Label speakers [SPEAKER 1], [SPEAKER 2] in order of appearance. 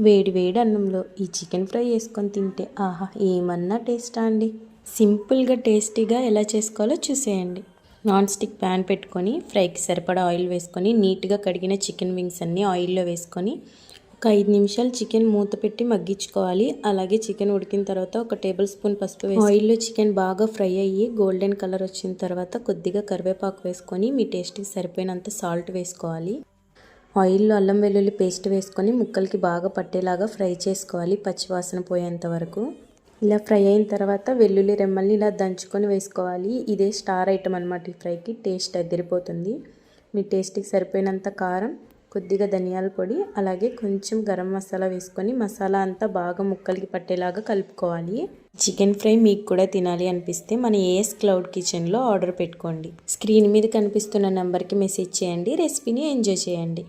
[SPEAKER 1] వేడి వేడి అన్నంలో ఈ చికెన్ ఫ్రై వేసుకొని తింటే ఆహా ఏమన్నా టేస్టా అండి. సింపుల్గా టేస్టీగా ఎలా చేసుకోవాలో చూసేయండి. నాన్ స్టిక్ ప్యాన్ పెట్టుకొని ఫ్రైకి సరిపడా ఆయిల్ వేసుకొని నీట్గా కడిగిన చికెన్ వింగ్స్ అన్నీ ఆయిల్లో వేసుకొని ఒక 5 నిమిషాలు చికెన్ మూత పెట్టి మగ్గించుకోవాలి. అలాగే చికెన్ ఉడికిన తర్వాత ఒక టేబుల్ స్పూన్ పసుపు వేసి ఆయిల్లో చికెన్ బాగా ఫ్రై అయ్యి గోల్డెన్ కలర్ వచ్చిన తర్వాత కొద్దిగా కరివేపాకు వేసుకొని మీ టేస్ట్కి సరిపోయినంత సాల్ట్ వేసుకోవాలి. ఆయిల్లో అల్లం వెల్లుల్లి పేస్ట్ వేసుకొని ముక్కలకి బాగా పట్టేలాగా ఫ్రై చేసుకోవాలి పచ్చివాసన పోయేంత వరకు. ఇలా ఫ్రై అయిన తర్వాత వెల్లుల్లి రెమ్మల్ని ఇలా దంచుకొని వేసుకోవాలి. ఇదే స్టార్ ఐటమ్ అనమాట. ఈ ఫ్రైకి టేస్ట్ అదిరిపోతుంది. మీ టేస్ట్కి సరిపోయినంత కారం, కొద్దిగా ధనియాల పొడి, అలాగే కొంచెం గరం మసాలా వేసుకొని మసాలా అంతా బాగా ముక్కలకి పట్టేలాగా కలుపుకోవాలి. చికెన్ ఫ్రై మీకు కూడా తినాలి అనిపిస్తే మన ఏఎస్ క్లౌడ్ కిచెన్లో ఆర్డర్ పెట్టుకోండి. స్క్రీన్ మీద కనిపిస్తున్న నెంబర్కి మెసేజ్ చేయండి. రెసిపీని ఎంజాయ్ చేయండి.